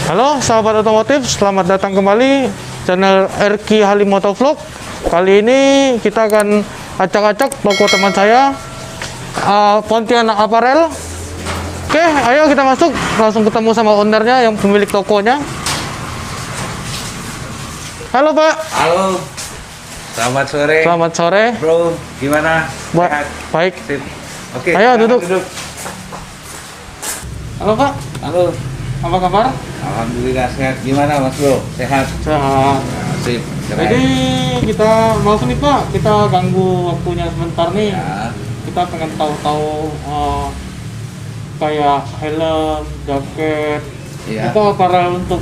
Halo sahabat otomotif, selamat datang kembali channel RQ Halim Motovlog. Kali ini kita akan acak-acak toko teman saya, Pontianak Apparel. Oke, ayo kita masuk, langsung ketemu sama ownernya yang pemilik tokonya. Halo Pak. Halo, selamat sore. Selamat sore. Bro, gimana? Sehat? Baik. Sip. Oke, Ayo silakan duduk. Halo Pak, Halo, apa kabar? alhamdulillah sehat. Gimana Mas Bro? Sehat? Sehat. Nah, sip. Keren. Jadi kita maaf nih Pak, kita ganggu waktunya sebentar nih. Ya, Kita pengen tahu-tahu kayak helm, jaket, Iya. itu apparel untuk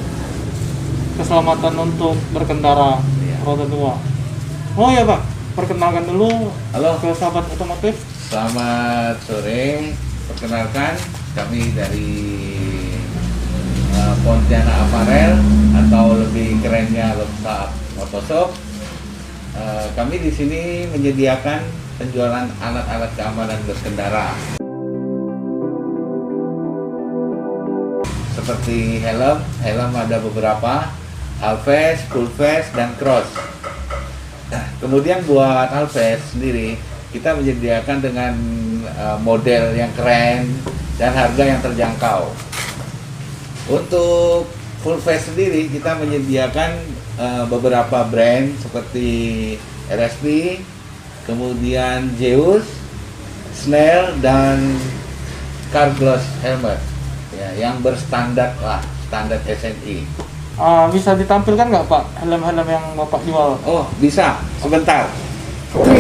keselamatan untuk berkendara Iya. roda 2. Oh ya Pak, perkenalkan dulu Halo, ke sahabat otomotif. selamat sore. Perkenalkan, kami dari Pontianak Apparel atau lebih kerennya Lopsa Motoshop. Kami di sini menyediakan penjualan alat-alat keamanan berkendara. Seperti helm ada beberapa, half face, full face, dan cross. Nah, kemudian buat half face sendiri, kita menyediakan dengan model yang keren dan harga yang terjangkau. Untuk full face sendiri, kita menyediakan beberapa brand seperti RSP, kemudian Zeus, Snell, dan Carglass helmet, ya, yang berstandar lah, standar SNI. Bisa ditampilkan nggak Pak helm-helm yang Bapak jual? Oh, bisa. Sebentar. Oke.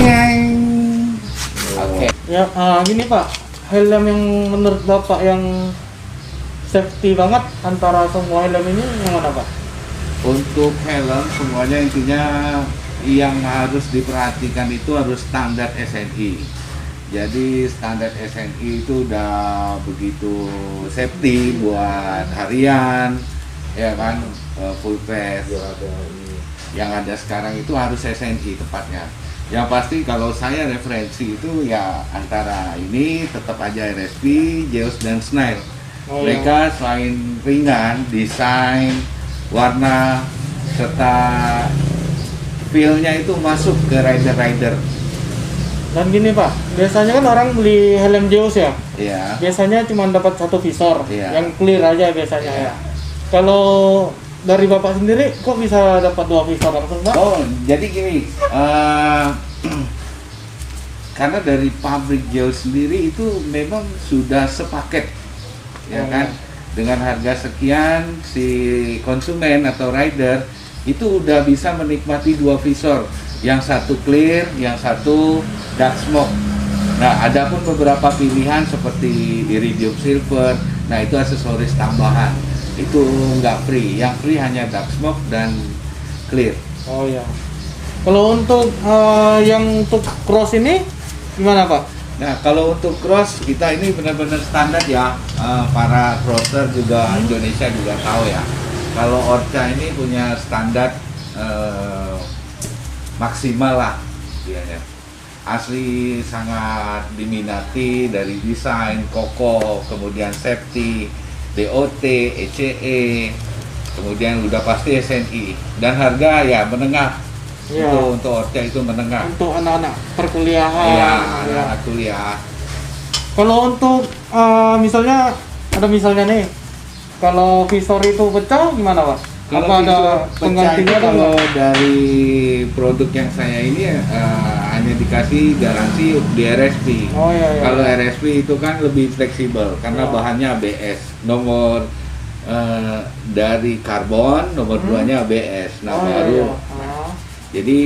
Ya gini Pak, helm yang menurut Bapak yang safety banget antara semua helm ini yang mana Pak? Untuk helm semuanya intinya yang harus diperhatikan itu harus standar SNI. Jadi standar SNI itu udah begitu safety buat harian, ya kan, full face. Yang ada sekarang itu harus SNI tepatnya. Yang pasti kalau saya referensi itu ya antara ini tetap aja RSP, Zeus, dan Snell. Oh, Mereka selain ringan, desain, warna, serta feel-nya itu masuk ke rider-rider. Dan gini Pak, biasanya kan orang beli helm Zeus ya, Ya, biasanya cuma dapat satu visor, Iya. yang clear aja biasanya Iya. ya. Kalau dari Bapak sendiri, kok bisa dapat 2 visor langsung Pak? oh jadi gini, karena dari pabrik Zeus sendiri itu memang sudah sepaket, ya Oh, kan, dengan harga sekian si konsumen atau rider itu udah bisa menikmati 2 visor, yang satu clear, yang satu dark smoke. Nah, ada pun beberapa pilihan seperti iridium silver, nah itu aksesoris tambahan, itu nggak free, yang free hanya dark smoke dan clear. Oh ya. Kalau untuk yang untuk cross ini gimana Pak? Nah, kalau untuk cross kita ini benar-benar standar ya. Para crosser juga Indonesia juga tahu ya. Kalau Orca ini punya standar maksimal lah dia ya. Asli sangat diminati dari desain, kokoh, kemudian safety, DOT, ECE, kemudian udah pasti SNI, dan harga ya menengah. Iya. Untuk Orca itu menengah. Untuk anak-anak perkuliahan. Iya, ya. anak kuliah. Kalau untuk misalnya nih, kalau visor itu pecah gimana Pak? Kalau Apa ada visor pecah penggantinya itu atau kalau enggak? dari produk yang saya ini hanya dikasih garansi di RSP. Oh iya iya. Kalau RSP itu kan lebih fleksibel karena Oh. bahannya ABS. Nomor dari karbon, nomor 2-nya ABS. Nah, Oh, iya, baru iya. jadi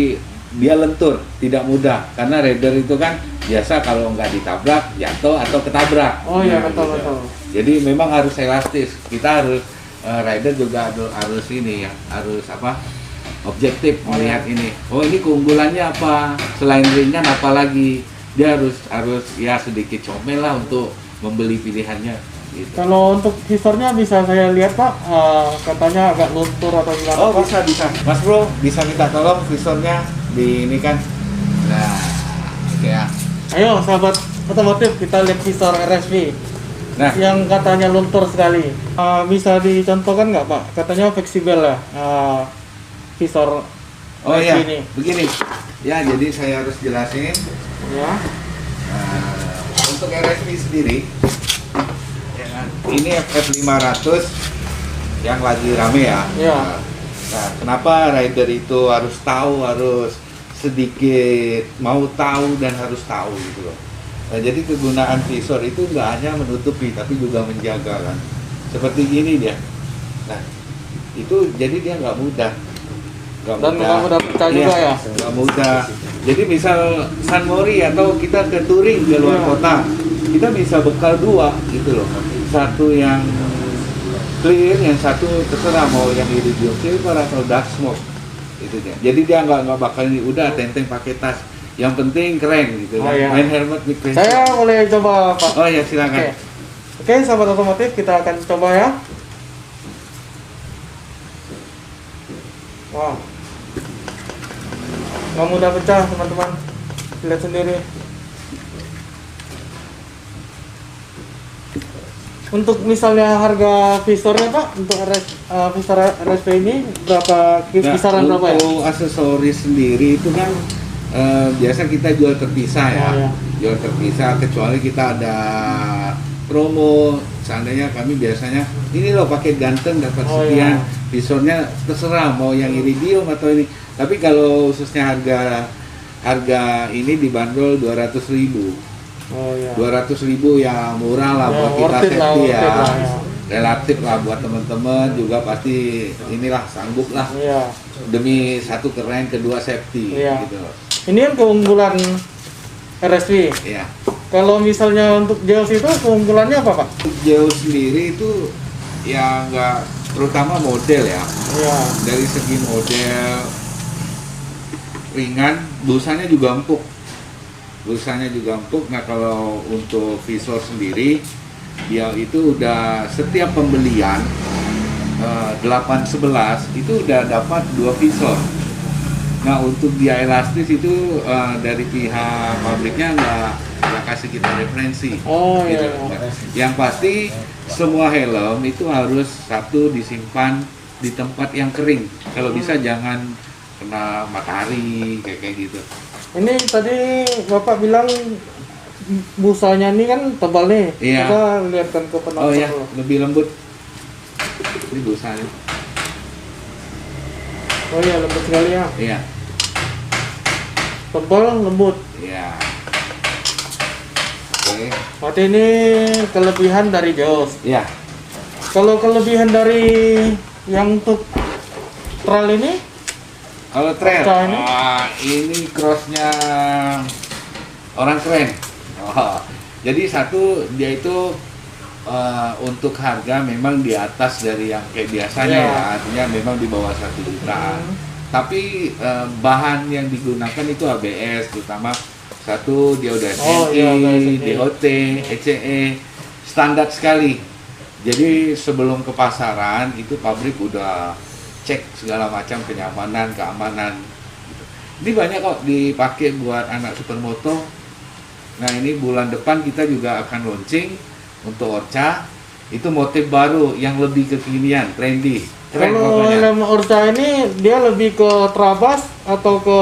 dia lentur, tidak mudah karena rider itu kan biasa kalau nggak ditabrak jatuh atau ketabrak. Oh iya, Nah, betul gitu. betul. Jadi memang harus elastis. Kita harus rider juga harus ini ya, harus apa? Objektif Oh, melihat iya. ini. Oh, ini keunggulannya apa? Selain ringan apa lagi? Dia harus ya sedikit comel lah untuk membeli pilihannya gitu. Kalau untuk visornya bisa saya lihat Pak, katanya agak luntur atau gimana Oh, Pak? bisa. Mas Bro, bisa minta tolong visornya di ini kan. Nah, oke ya. Ayo sahabat otomotif, kita lihat visor RSP. Nah. yang katanya luntur sekali. Bisa dicontohkan nggak Pak? Katanya fleksibel ya, visor Oh RSP iya, ini. begini. Ya, jadi saya harus jelasin. Ya. Untuk RSP sendiri, ya kan, ini FF500 yang lagi rame ya. Ya. Nah, kenapa rider itu harus tahu, harus sedikit mau tahu dan harus tahu gitu loh. Nah, jadi kegunaan visor itu nggak hanya menutupi, tapi juga menjaga kan. Seperti gini dia. Nah, itu jadi dia nggak mudah. Dan nggak mudah pecah juga ya. Nggak mudah. Jadi misal San Mori atau kita ke touring ke luar Iya. kota, kita bisa bekal dua gitu loh. Satu yang clear, yang satu terserah mau yang iridium silver atau dark smoke itu dia. Jadi dia nggak bakal ini udah tenteng pakai tas. Yang penting keren gitu Oh, kan. iya. Main helmet with face. Saya boleh coba Pak. Oh ya silakan. Oke, sahabat otomotif, kita akan coba ya. Wow, nggak mudah pecah teman-teman. Lihat sendiri. Untuk misalnya harga visornya Pak, untuk visor RSP ini berapa, kisaran Nah, berapa ya? untuk aksesoris sendiri itu kan biasa kita jual terpisah ya. Oh, iya. Jual terpisah kecuali kita ada promo. Seandainya kami biasanya ini loh paket ganteng dapat Oh, sekian. iya. Visornya terserah mau yang iridium atau ini. Tapi kalau khususnya harga ini dibanderol 200.000. Oh iya. 200.000 ya murah lah Ya, buat kita worth it lah, safety worth ya. it lah, ya. Relatif lah buat teman-teman juga pasti inilah sanggup lah Iya. demi satu keren, kedua safety Iya. gitu. Ini kan keunggulan RSP. Ya. Kalau misalnya untuk Geos itu keunggulannya apa Pak? Jauh sendiri itu ya nggak, terutama model ya. Iya. Dari segi model ringan, busanya juga empuk. Busanya juga empuk. Nah kalau untuk visor sendiri, dia itu udah setiap pembelian 811 itu udah dapat 2 visor. Nah untuk dia elastis itu dari pihak pabriknya nggak kasih kita referensi. Oh Gitu. iya. Nah, yang pasti semua helm itu harus satu disimpan di tempat yang kering. Kalau bisa jangan kena matahari kayak gitu. Ini tadi Bapak bilang busanya ini kan tebal nih. Iya. Kita lihatkan ke penonton Oh ya, dulu. lebih lembut. Ini busanya. Oh iya, lembut sekali ya. Iya, Tebal, lembut. iya. Oke. Berarti ini kelebihan dari Geos. Iya. Kalau kelebihan dari yang untuk trail ini, Kalau trail, Pecah ini? ini crossnya orang keren. Oh, jadi satu dia itu untuk harga memang di atas dari yang kayak biasanya Iya. ya, artinya memang di bawah 1 jutaan. Tapi bahan yang digunakan itu ABS, terutama satu dia udah Oh, SNI, iya, udah SNI. DOT, ECE, standar sekali. Jadi sebelum ke pasaran itu pabrik udah cek segala macam kenyamanan, keamanan. Gitu. Ini banyak kok dipakai buat anak supermoto. Nah ini bulan depan kita juga akan launching untuk Orca. Itu motif baru yang lebih kekinian, trendy. Keren kalau pokoknya. helm Orca ini dia lebih ke trabas atau ke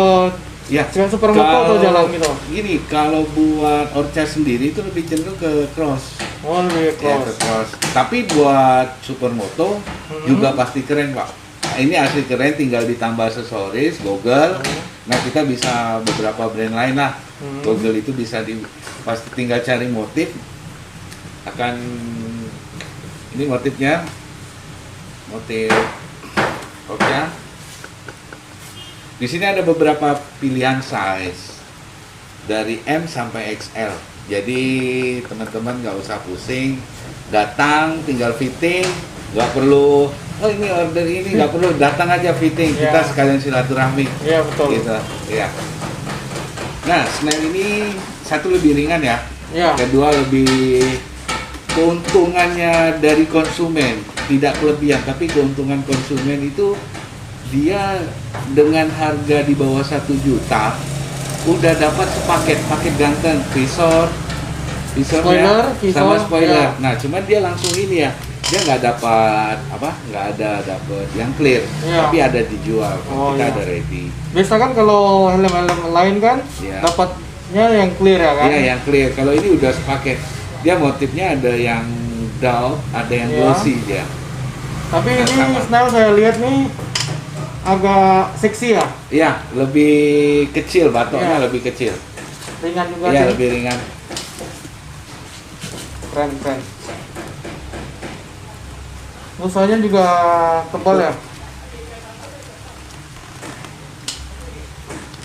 Ya, supermoto atau jalan gitu? Gini, kalau buat Orca sendiri itu lebih cenderung ke cross. Oh lebih ke Ya, ke cross. cross. Tapi buat supermoto juga pasti keren pak. Nah, ini asli keren, tinggal ditambah aksesoris, goggle. Nah kita bisa beberapa brand lain lah. Goggle itu bisa pasti tinggal cari motif. Akan ini motifnya, motif Orca. Di sini ada beberapa pilihan size dari M sampai XL. Jadi teman-teman nggak usah pusing, datang tinggal fitting, nggak perlu oh ini order ini, nggak perlu, datang aja fitting, Ya. kita sekalian silaturahmi. Iya betul. Gitu, ya. Nah, Snell ini satu lebih ringan ya, Iya. kedua lebih keuntungannya dari konsumen, tidak kelebihan, tapi keuntungan konsumen itu dia dengan harga di bawah 1 juta udah dapat sepaket paket ganteng, visor, visornya Spoiler, sama visor, spoiler. ya. Nah, cuman dia langsung ini ya, dia nggak dapat apa, nggak ada dapat yang clear, Ya. tapi ada dijual. Oh, Kita ya. ada ready. Biasa kan kalau helm-helm lain kan Ya. dapatnya yang clear ya kan? Iya, yang clear. Kalau ini udah sepaket. Dia motifnya ada yang dull, ada yang Ya. glossy dia. Tapi ini Sama. Snell saya lihat nih agak seksi ya, Iya, lebih kecil batoknya, Ya. lebih kecil. ringan juga Iya, sih. lebih ringan. Keren, keren. Musanya juga tebal ya.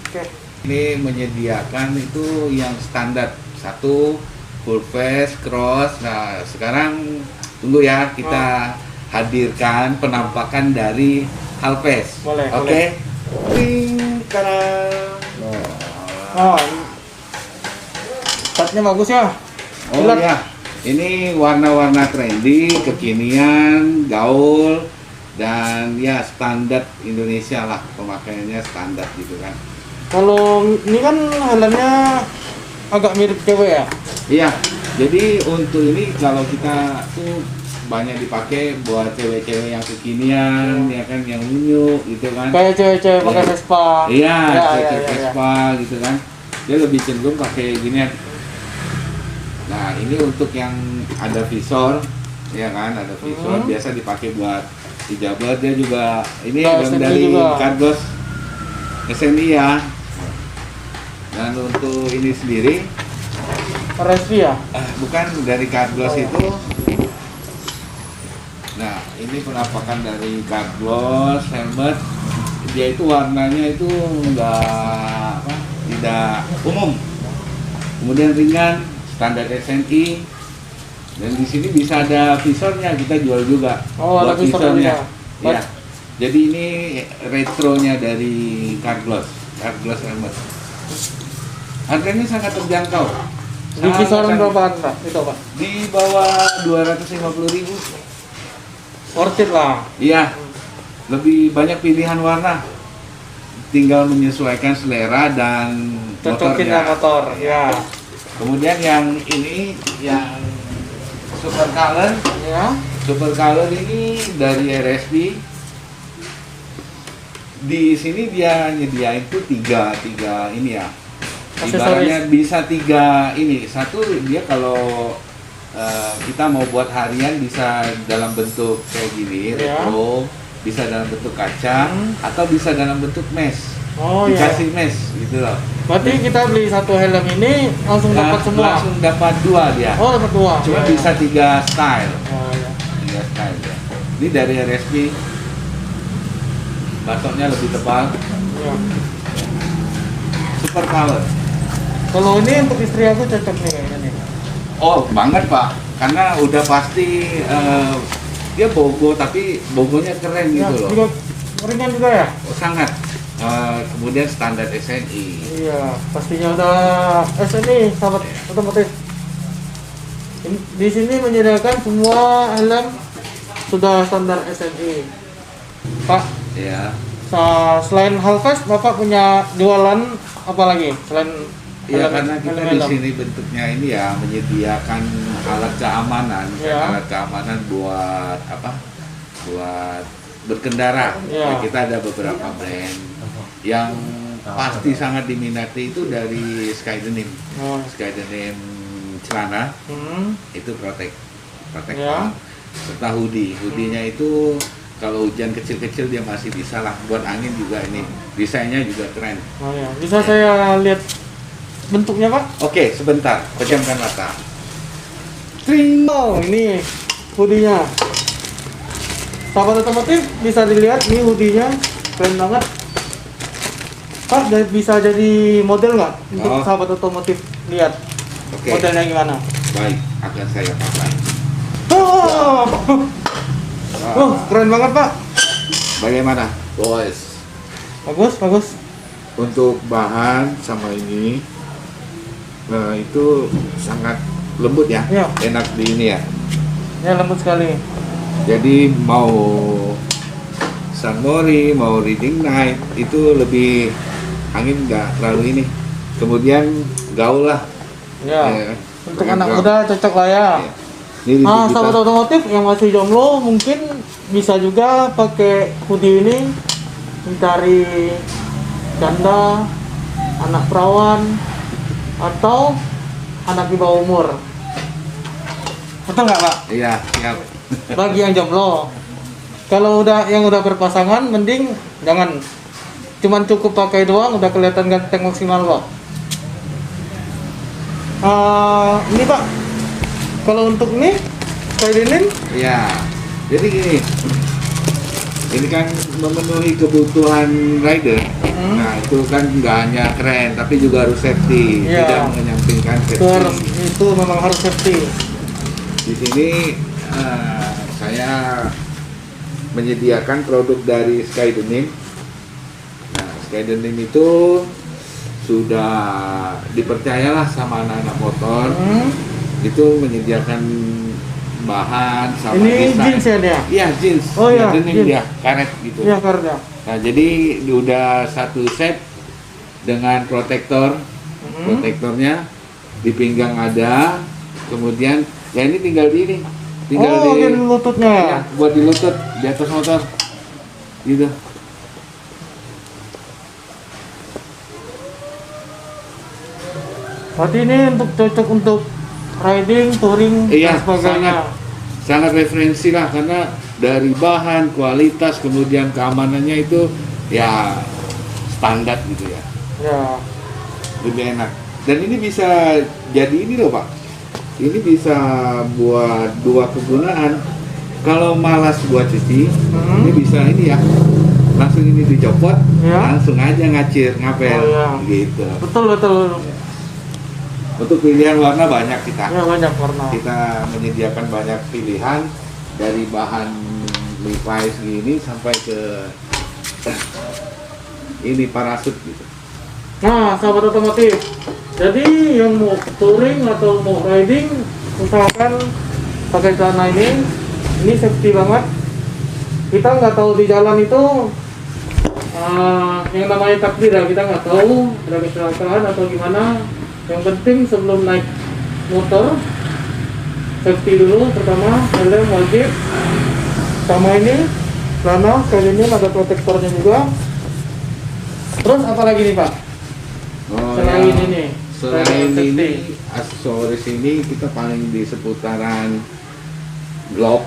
Oke. Ini menyediakan itu yang standar satu full face cross. Nah, sekarang tunggu ya, kita hadirkan penampakan dari half face. Boleh, Oke. boleh. Ting, tarang. Oh, catnya bagus ya. Oh Lihat. ya, ini warna-warna trendy, kekinian, gaul, dan ya standar Indonesia lah, pemakaiannya standar gitu kan. Kalau ini kan helmnya agak mirip cewek ya. Iya, jadi untuk ini kalau kita tuh banyak dipakai buat cewek-cewek yang kekinian, ya kan, yang unyu gitu kan. Kayak cewek-cewek pakai Ya. Vespa. Iya, Ya, cewek ya, ya, ya. Vespa gitu kan. Dia lebih cenderung pakai ginian. Nah, ini untuk yang ada visor, ya kan, ada visor biasa dipakai buat hijabat. Dia juga ini Nah, yang SNI dari juga. kardus SNI ya. Dan untuk ini sendiri, RSV ya. bukan dari kardus Oh, ya. itu. Nah, ini penampakan dari kardus helmet. Dia itu warnanya itu tidak umum. Kemudian ringan, standar SNI. Dan di sini bisa ada visornya, kita jual juga. Oh, ada buat visornya. Ya. Jadi ini retronya dari Carglass helmet. Harganya sangat terjangkau. Di kisaran Sangat- berapaan Pak? Itu Pak. Di bawah 250.000. Worth it lah. Iya. Lebih banyak pilihan warna. Tinggal menyesuaikan selera dan Cocokin motornya. lah motor. Ya. Kemudian yang ini yang Super Color. Ya. Super Color ini dari RSB. Di sini dia nyediain tuh tiga ini ya. Ibaratnya bisa tiga ini. Satu dia kalau kita mau buat harian bisa dalam bentuk kayak gini, Ya. retro, bisa dalam bentuk kaca, atau bisa dalam bentuk mesh. Oh ya. Dikasih mesh gitu loh. Berarti kita beli satu helm ini langsung dapat Nah, semua. langsung dapat dua dia. Oh, dapat dua. Cuma Ya, bisa ya. 3 style. Oh ya. 3 style ya. Ini dari RSB. Batoknya lebih tebal. Ya. Super Color. Kalau ini untuk istri aku cocok nih kayaknya nih. Oh, banget Pak. Karena udah pasti dia bogo, tapi bogonya keren Ya, gitu loh. juga ringan juga ya? Oh, sangat. Kemudian standar SNI. Iya, pastinya udah SNI, sahabat otomotif. Di sini menyediakan semua helm sudah standar SNI. Pak, Ya. selain Halvest, Bapak punya jualan apa lagi selain Ya, karena kita di helm-helm? sini bentuknya ini ya menyediakan alat keamanan, Ya. alat keamanan buat apa? Buat berkendara. Ya. Nah, kita ada beberapa brand yang pasti sangat diminati itu dari Skydenim. Oh, Skydenim celana itu protect Ya. serta hoodie-nya itu kalau hujan kecil-kecil dia masih bisa lah buat angin juga. Ini desainnya juga keren. oh ya. Bisa saya lihat bentuknya Pak? Oke, sebentar, pejamkan mata. Tring. Oh, ini hoodie-nya. Sahabat otomotif bisa dilihat nih hoodie-nya keren banget. Pak, bisa jadi model nggak untuk Oh. sahabat otomotif lihat Oke, modelnya gimana? baik, akan saya pakai. Oh, oh, keren banget Pak. Bagaimana, boys? Bagus, bagus. Untuk bahan sama ini, itu sangat lembut ya, Iya. enak di ini ya. Ya lembut sekali. Jadi mau Sunmori, mau Reading Night itu lebih angin nggak terlalu ini. Kemudian gaul lah. Ya. Ya, Untuk Pakai anak drum. muda cocok lah ya. Iya. Ini Nah, kita- sahabat otomotif yang masih jomblo mungkin bisa juga pakai hoodie ini mencari janda, anak perawan, atau anak di bawah umur. Betul nggak Pak? Iya, siap. Bagi yang jomblo. Kalau yang udah berpasangan, mending jangan. Cuman cukup pakai doang, udah kelihatan ganteng maksimal Pak. Ini Pak, kalau untuk ini, kayak ini, Iya. Jadi gini. Ini kan memenuhi kebutuhan rider. Nah, itu kan nggak hanya keren, tapi juga harus safety. Iya. Tidak menyampingkan safety. itu memang harus safety. Di sini saya menyediakan produk dari Skydenim. Nah, Skydenim itu sudah dipercayalah sama anak-anak motor. Itu menyediakan bahan sama Ini desain. jeans ya dia? Iya, jeans. Oh, iya, denim jeans. dia, karet gitu. Iya karena. Nah, jadi udah satu set dengan protektor. Protektornya di pinggang ada, kemudian ya ini tinggal di ini. Tinggal Oh, di lututnya ya? ya, buat di lutut di atas motor. Gitu. Berarti ini cocok untuk riding, touring, Iya, dan sebagainya. sangat referensi lah karena dari bahan, kualitas, kemudian keamanannya itu ya standar gitu ya. Ya. Lebih enak. Dan ini bisa jadi ini loh Pak. Ini bisa buat dua kegunaan. Kalau malas buat cuci, ini bisa ini ya. Langsung ini dicopot, Ya. langsung aja ngacir, ngapel Oh, ya. gitu. Betul betul. Untuk pilihan warna banyak kita. Ya banyak warna. Kita menyediakan banyak pilihan dari bahan Levi's gini sampai ke ini parasut gitu. Nah, sahabat otomotif. Jadi yang mau touring atau mau riding, usahakan pakai celana ini. Ini safety banget. Kita nggak tahu di jalan itu yang namanya takdir ya. Kita nggak tahu ada kecelakaan atau gimana. Yang penting sebelum naik motor, safety dulu. Pertama, helm wajib. Sama ini, celana sekali ini ada protektornya juga. Terus apa lagi nih Pak? Oh, Selain ya. ini, Selain safety. ini, aksesoris ini kita paling di seputaran glove.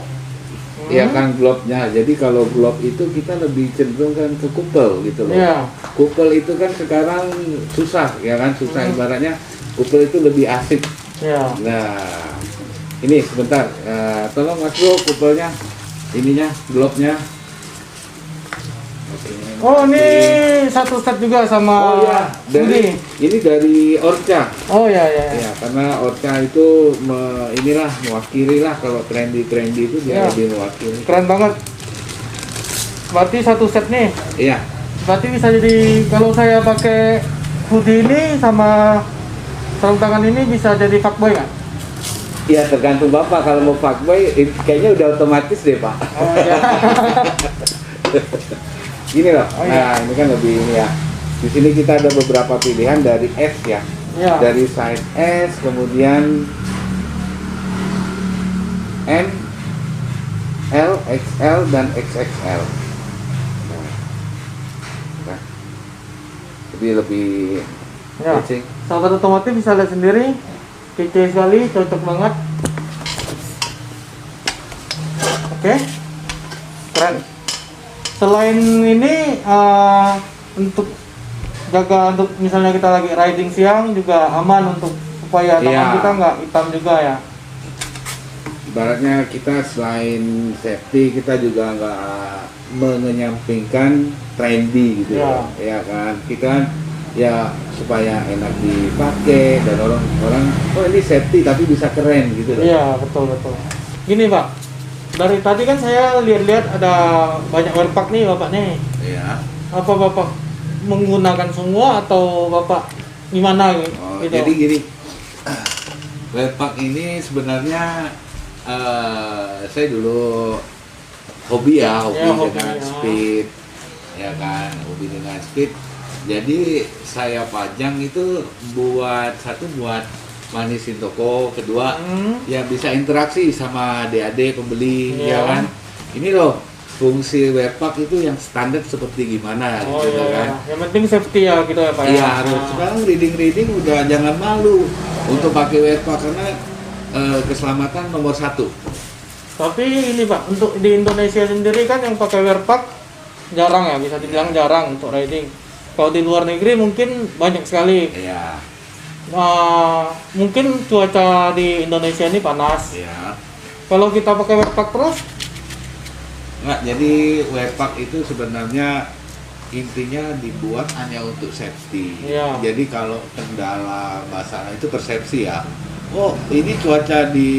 Ya kan glove-nya. Jadi kalau glove itu kita lebih cenderung kan ke kupel gitu loh. Iya. Kupel itu kan sekarang susah ya kan, susah ibaratnya kupel itu lebih asik. Ya. Nah, ini sebentar, tolong Mas Bro kupelnya, ininya, glove-nya. Oh ini satu set juga sama Oh ya, ini dari Orca. Oh ya ya. Ya, karena Orca itu inilah mewakili lah kalau trendy itu dia Ya. lebih mewakili. Keren banget. Berarti satu set nih. Iya. Berarti bisa jadi kalau saya pakai hoodie ini sama sarung tangan ini bisa jadi fuckboy nggak? Ya tergantung Bapak kalau mau fuckboy kayaknya udah otomatis deh Pak. Oh ya. Gini loh. Oh, iya. Nah, ini kan lebih ini ya. Di sini kita ada beberapa pilihan dari S ya. Ya. Dari size S, kemudian M, L, XL dan XXL. Nah, jadi lebih Ya. kecil. Sahabat otomotif bisa lihat sendiri. Kece sekali, cocok banget. Oke. Keren. Selain ini untuk misalnya kita lagi riding siang juga aman untuk supaya tangan Iya. kita nggak hitam juga ya. Ibaratnya kita selain safety kita juga nggak mengenyampingkan trendy gitu Ya. ya kan kita kan ya supaya enak dipakai dan orang oh ini safety tapi bisa keren gitu loh. Iya betul betul. Gini Pak, dari tadi kan saya lihat-lihat ada banyak werpak nih Bapak nih. Iya. Apa Bapak menggunakan semua atau Bapak gimana gitu? Oh, jadi gini, Webpack ini sebenarnya saya dulu hobi Ya, hobi, dengan ya. speed, ya kan, hobi dengan speed. Jadi saya pajang itu buat manisin toko. Kedua, ya bisa interaksi sama adik-adik pembeli, Iya. ya kan. Ini loh fungsi wear pack itu yang standar seperti gimana, Oh gitu iya, kan. yang penting safety ya gitu ya Pak ya. Iya harus. Sekarang reading udah jangan malu untuk pakai wear pack karena keselamatan nomor satu. Tapi ini Pak, untuk di Indonesia sendiri kan yang pakai wear pack jarang ya, bisa dibilang jarang untuk riding. Kalau di luar negeri mungkin banyak sekali. Iya. Mungkin cuaca di Indonesia ini panas. Iya. Kalau kita pakai wear pack terus, Nggak, jadi wear pack itu sebenarnya intinya dibuat hanya untuk safety. Iya. Jadi kalau kendala masalah itu persepsi ya. Oh, ini cuaca di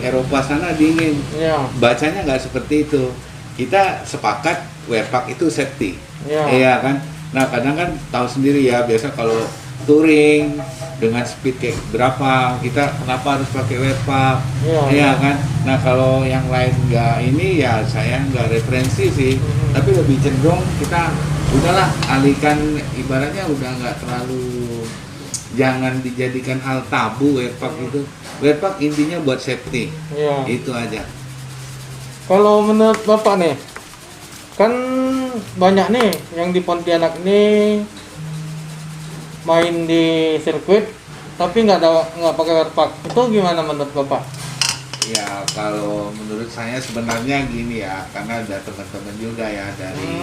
Eropa sana dingin. ya, Bacanya nggak seperti itu. Kita sepakat wear pack itu safety. ya, Iya kan? Nah, kadang kan tahu sendiri ya, biasa kalau touring dengan speed kayak berapa, kita kenapa harus pakai wear pack? Iya. Iya kan? Nah, kalau yang lain nggak ini ya saya nggak referensi sih, tapi lebih cenderung kita udahlah alihkan, ibaratnya udah nggak terlalu, jangan dijadikan hal tabu wear pack itu. Wear pack intinya buat safety, ya. itu aja. Kalau menurut Bapak nih, kan banyak nih yang di Pontianak ini main di sirkuit tapi nggak pakai wear pack. Itu gimana menurut Bapak? Ya kalau menurut saya sebenarnya gini ya, karena ada teman-teman juga ya dari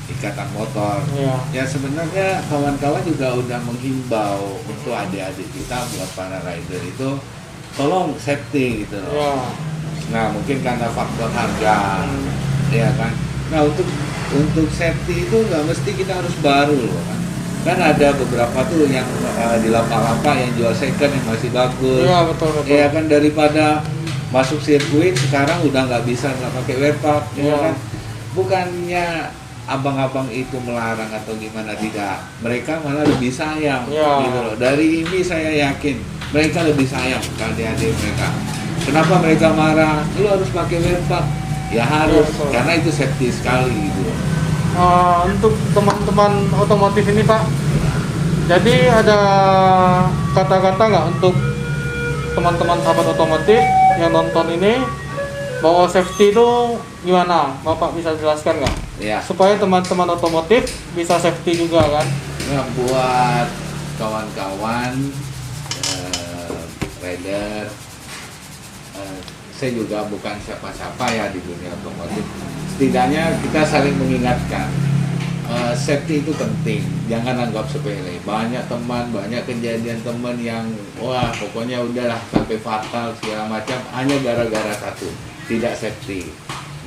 ikatan motor. Iya. Ya sebenarnya kawan-kawan juga udah menghimbau untuk adik-adik kita, buat para rider itu tolong safety gitu loh. Iya. Nah mungkin karena faktor harga, ya kan. Nah untuk safety itu nggak mesti kita harus baru loh kan. Kan ada beberapa tuh yang di lapak-lapak yang jual second yang masih bagus. Iya, betul. Ya kan, daripada masuk sirkuit sekarang udah nggak bisa nggak pakai wear pack, ya Iya. kan. Bukannya abang-abang itu melarang atau gimana, tidak. Mereka malah lebih sayang, Iya. gitu loh. Dari ini saya yakin mereka lebih sayang ke adik-adik mereka. Kenapa mereka marah? Lu harus pakai wear pack. Ya harus, Iya, betul. karena itu safety sekali gitu loh. Untuk teman-teman otomotif ini Pak, jadi ada kata-kata nggak untuk teman-teman sahabat otomotif yang nonton ini bahwa safety itu gimana? Bapak bisa jelaskan nggak? Ya. Supaya teman-teman otomotif bisa safety juga kan? Nah, buat kawan-kawan rider, saya juga bukan siapa-siapa ya di dunia otomotif. Setidaknya kita saling mengingatkan, safety itu penting, jangan anggap sepele. Banyak teman, banyak kejadian teman yang wah pokoknya udahlah sampai fatal segala macam hanya gara-gara satu, tidak safety.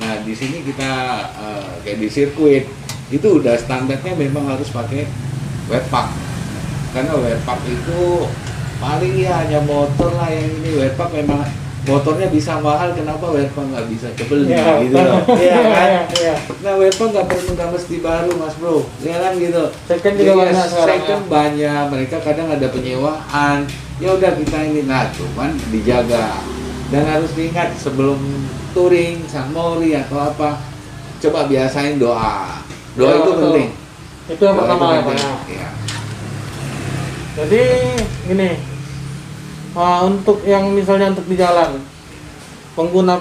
Nah di sini kita kayak di sirkuit itu udah standarnya memang harus pakai wear pack, karena wear pack itu paling ya hanya motor lah yang ini. Wear pack memang motornya bisa mahal, kenapa wear pack nggak bisa kebeli gitu loh. Iya kan? Iya. Nah wear pack nggak mesti baru mas bro, ya kan gitu. Second juga Jadi, banyak sekarang, second ya. banyak, mereka kadang ada penyewaan. Ya udah kita ini, nah cuman dijaga dan harus diingat sebelum touring, San Mori atau apa, coba biasain doa. Doa Ya, itu betul. penting. Itu yang Doa pertama ya Pak penting. ya. Iya. Jadi gini, untuk yang misalnya untuk di jalan, pengguna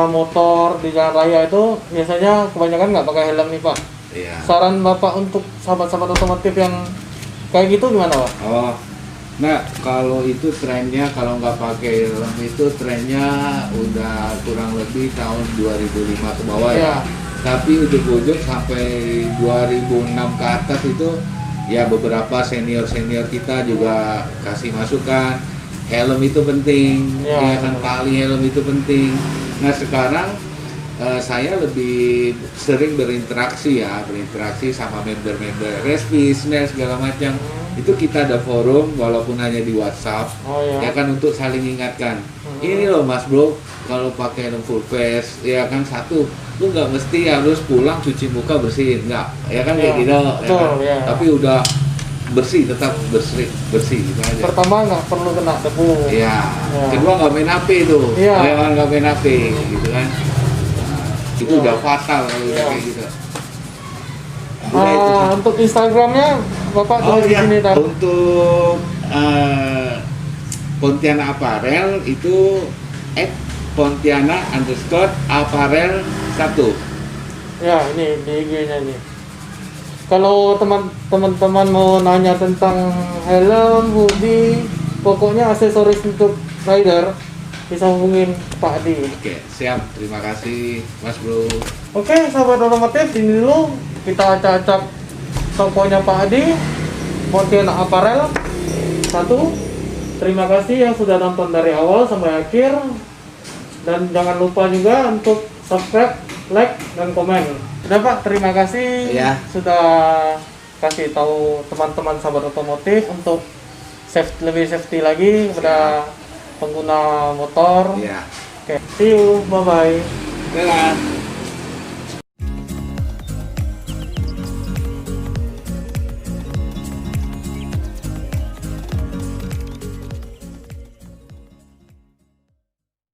motor di jalan raya itu biasanya kebanyakan nggak pakai helm nih Pak. Iya. Saran Bapak untuk sahabat-sahabat otomotif yang kayak gitu gimana Pak? Oh, nah kalau itu trennya, kalau nggak pakai helm itu trennya udah kurang lebih tahun 2005 ke bawah Iya. ya. Tapi ujuk-ujuk sampai 2006 ke atas itu ya beberapa senior-senior kita juga kasih masukan. Helm itu penting, Ya, ya kan, tali helm itu penting. Nah sekarang saya lebih sering berinteraksi sama member-member race business segala macam. Itu kita ada forum walaupun hanya di WhatsApp, Oh ya. ya kan, untuk saling ingatkan. Ini loh mas bro, kalau pakai helm full face, ya kan, satu, lu nggak mesti harus pulang cuci muka bersihin, nggak, ya kan, kayak Ya, gitu, betul, ya kan? ya. Tapi udah bersih, tetap bersih gitu aja. Pertama nggak perlu kena debu. Iya. Ya. Kedua nggak main HP itu. Iya. Jangan nggak main HP gitu kan. Nah, itu Iya. udah fatal kalau udah Iya. kayak gitu. Udah itu. Untuk Instagramnya Bapak Oh tulis di iya, sini Tar. untuk Pontianak Apparel itu @pontianak_apparel 1. Ya, ini di IG-nya nih. Kalau teman-teman mau nanya tentang helm, hoodie, pokoknya aksesoris untuk rider, bisa hubungin Pak Adi. Oke, siap. Terima kasih, Mas Bro. Oke, sahabat otomotif, ini dulu kita acak-acak tokonya Pak Adi, Pontianak Apparel 1. Terima kasih yang sudah nonton dari awal sampai akhir, dan jangan lupa juga untuk subscribe, like, dan komen. Udah Pak, terima kasih Ya. sudah kasih tahu teman-teman sahabat otomotif untuk lebih safety lagi kepada pengguna motor. Ya. Oke, see you, bye bye. Dadah.